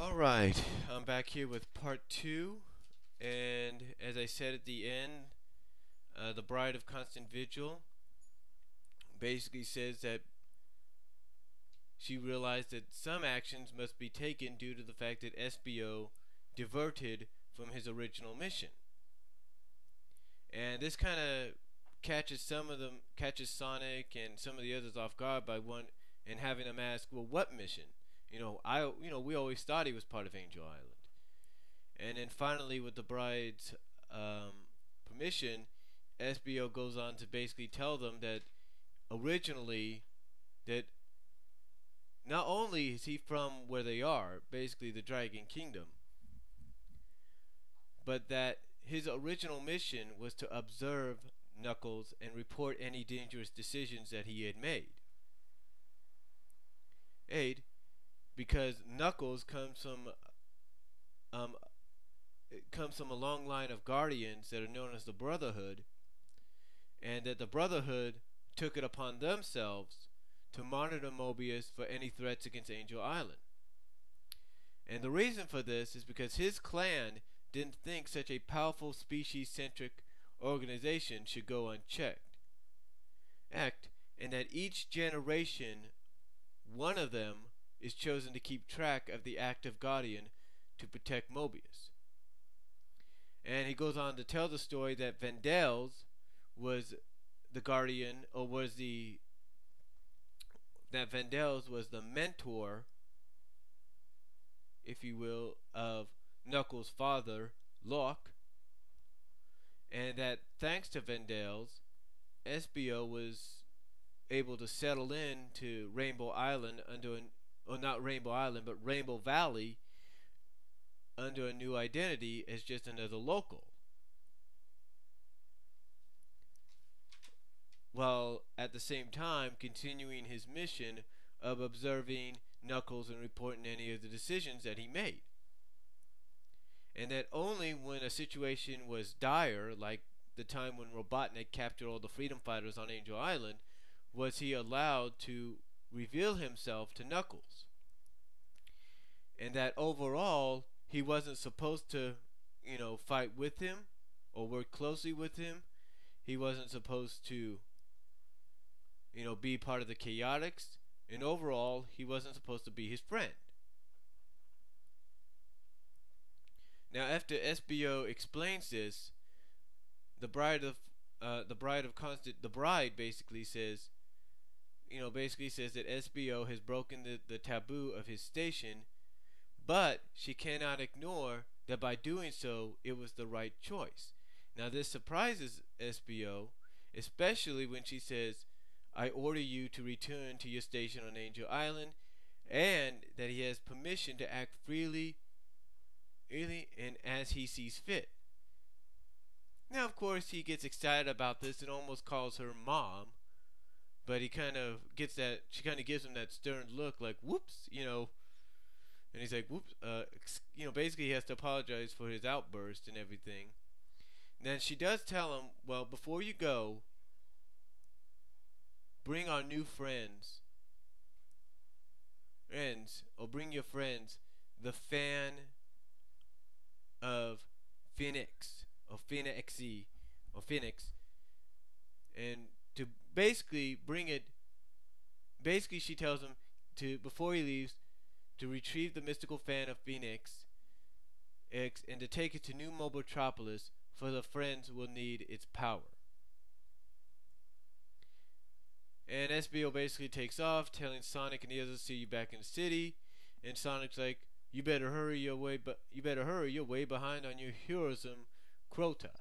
Alright, I'm back here with part 2, and as I said at the end, the Bride of Constant Vigil basically says that she realized that some actions must be taken due to the fact that SBO diverted from his original mission. And this kind of catches Sonic and some of the others off guard by one and having them ask, well, what mission? We always thought he was part of Angel Island. And then finally, with the bride's permission, SBO goes on to basically tell them that originally, that not only is he from where they are, basically the Dragon Kingdom, but that his original mission was to observe Knuckles and report any dangerous decisions that he had made. Because Knuckles um, comes from a long line of guardians that are known as the Brotherhood, and that the Brotherhood took it upon themselves to monitor Mobius for any threats against Angel Island. And the reason for this is because his clan didn't think such a powerful species-centric organization should go unchecked. And that each generation, one of them is chosen to keep track of the active guardian to protect Mobius. And he goes on to tell the story that Vendels was the guardian, or that Vendels was the mentor, if you will, of Knuckles' father, Locke, and that thanks to Vendels, SBO was able to settle in to Rainbow Island not Rainbow Island, but Rainbow Valley under a new identity as just another local. While at the same time continuing his mission of observing Knuckles and reporting any of the decisions that he made. And that only when a situation was dire, like the time when Robotnik captured all the freedom fighters on Angel Island, was he allowed to reveal himself to Knuckles. And that overall, he wasn't supposed to, fight with him or work closely with him. He wasn't supposed to, be part of the Chaotix. And overall, he wasn't supposed to be his friend. Now, after SBO explains this, the bride basically says, that SBO has broken the taboo of his station, but she cannot ignore that by doing so, it was the right choice. Now, this surprises SBO, especially when she says, I order you to return to your station on Angel Island, and that he has permission to act freely and as he sees fit. Now, of course, he gets excited about this and almost calls her mom, but he kind of she kind of gives him that stern look like, whoops, and he's like, whoops, basically he has to apologize for his outburst and everything. And then she does tell him, well, before you go, bring our new friends, or bring your friends, the fan of Phoenix, or Phoenix, and to basically bring it, she tells him to, before he leaves, to retrieve the mystical fan of Phoenix X and to take it to New Mobotropolis, for the friends will need its power. And SBO basically takes off, telling Sonic and the others, see you back in the city. And Sonic's like, you better hurry, you're way behind on your heroism quota.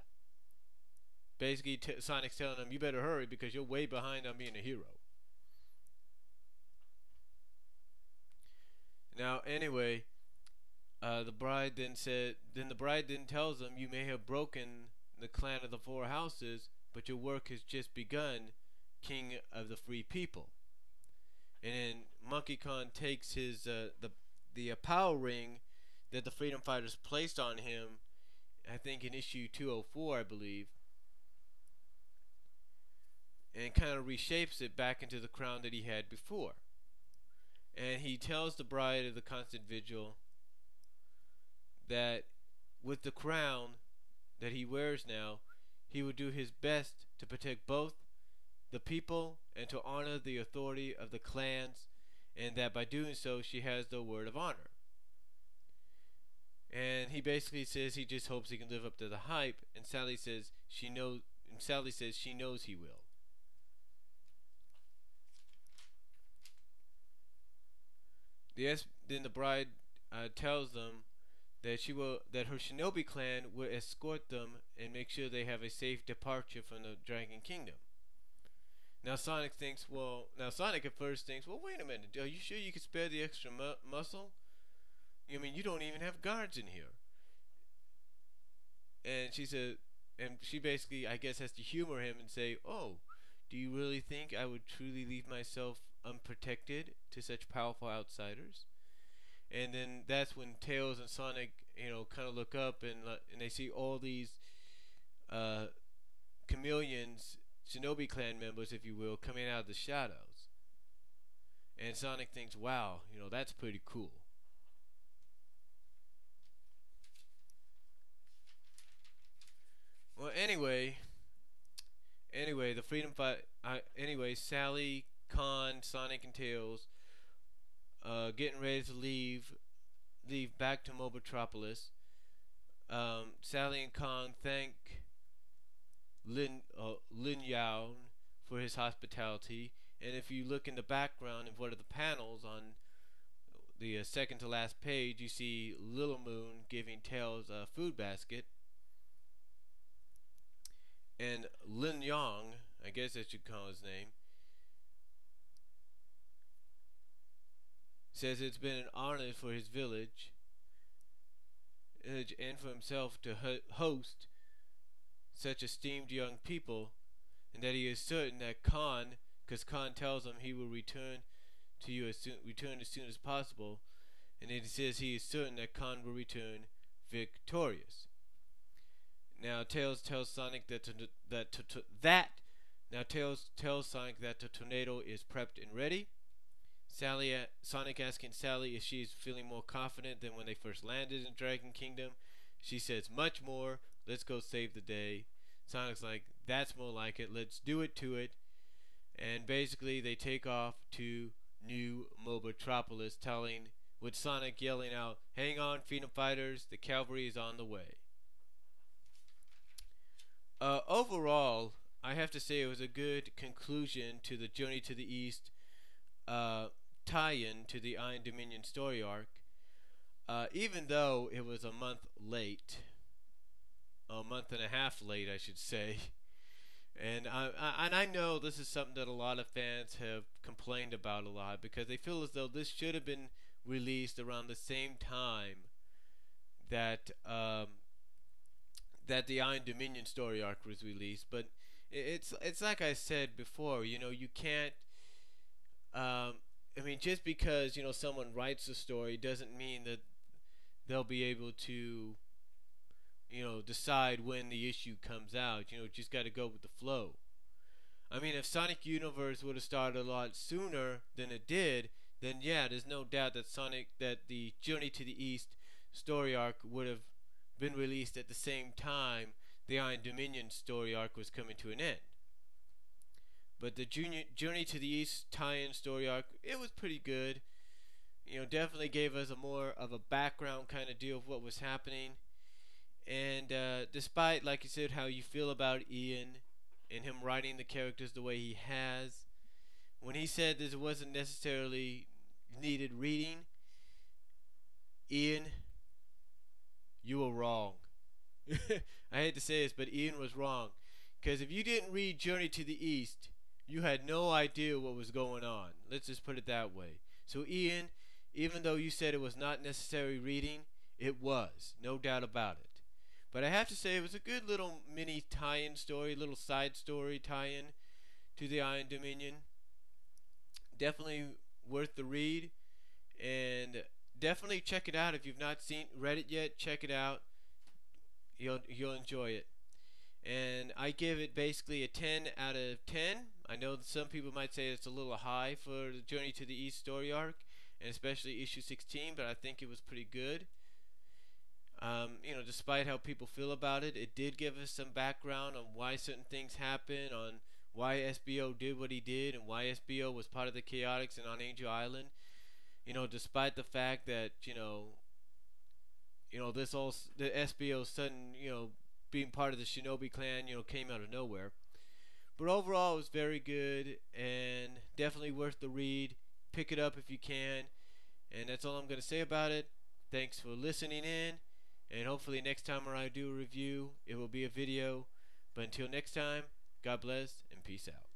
Basically, Sonic's telling him, you better hurry because you're way behind on being a hero. Now, anyway, the bride then tells him, you may have broken the clan of the four houses, but your work has just begun, king of the free people. And then Monkey Kong takes his the power ring that the freedom fighters placed on him, I think in issue 204, I believe, and kind of reshapes it back into the crown that he had before. And he tells the bride of the Constant Vigil that with the crown that he wears now, he would do his best to protect both the people and to honor the authority of the clans, and that by doing so, she has the word of honor. And he basically says he just hopes he can live up to the hype, and Sally says she knows. And Sally says she knows he will. Then the bride tells them that her shinobi clan will escort them and make sure they have a safe departure from the Dragon Kingdom. Now Sonic at first thinks, well, wait a minute, are you sure you can spare the extra muscle? I mean, you don't even have guards in here. And she basically, I guess, has to humor him and say, oh, do you really think I would truly leave myself unprotected to such powerful outsiders? And then that's when Tails and Sonic, kind of look up and they see all these chameleons, Shinobi clan members, if you will, coming out of the shadows. And Sonic thinks, wow, that's pretty cool. Well, anyway, the Freedom Fight. Anyway, Sally, Khan, Sonic, and Tails, getting ready to leave back to Mobotropolis. Sally and Khan thank Lin Yao for his hospitality, and if you look in the background of one of the panels on the second to last page, you see Little Moon giving Tails a food basket. And Lin Yang, I guess I should call his name, says it's been an honor for his village and for himself to host such esteemed young people, and that he is certain that Khan, because Khan tells him he will return as soon as possible, and it says he is certain that Khan will return victorious. Now Tails tells Sonic tells Sonic that the tornado is prepped and ready. Sonic asking Sally if she is feeling more confident than when they first landed in Dragon Kingdom. She says much more. Let's go save the day. Sonic's like, that's more like it. Let's do it to it. And basically they take off to New Mobotropolis, with Sonic yelling out, "Hang on, Freedom Fighters! The cavalry is on the way." Overall, I have to say it was a good conclusion to the Journey to the East tie-in to the Iron Dominion story arc. Even though it was a month and a half late, I should say. And I know this is something that a lot of fans have complained about a lot, because they feel as though this should have been released around the same time that the Iron Dominion story arc was released. But it's like I said before, you can't. Just because someone writes a story doesn't mean that they'll be able to decide when the issue comes out. Just got to go with the flow. If Sonic Universe would have started a lot sooner than it did, then yeah, there's no doubt that the Journey to the East story arc would have been released at the same time the Iron Dominion story arc was coming to an end. But the Journey to the East tie-in story arc, it was pretty good. Definitely gave us a more of a background kind of deal of what was happening. And despite, like you said, how you feel about Ian and him writing the characters the way he has, when he said this wasn't necessarily needed reading, Ian, you were wrong. I hate to say this, but Ian was wrong. Because if you didn't read Journey to the East, you had no idea what was going on. Let's just put it that way. So Ian, even though you said it was not necessary reading, it was. No doubt about it. But I have to say it was a good little mini tie-in story, little side story tie-in to the Iron Dominion. Definitely worth the read. And definitely check it out if you've not read it yet. Check it out. You'll enjoy it. And I give it basically a 10 out of 10. I know that some people might say it's a little high for the Journey to the East story arc, and especially issue 16, but I think it was pretty good. Despite how people feel about it, it did give us some background on why certain things happened, on why SBO did what he did, and why SBO was part of the Chaotix and on Angel Island. Despite the fact that this all the SBO sudden being part of the Shinobi clan came out of nowhere. But overall, it was very good and definitely worth the read. Pick it up if you can. And that's all I'm going to say about it. Thanks for listening in. And hopefully next time when I do a review, it will be a video. But until next time, God bless and peace out.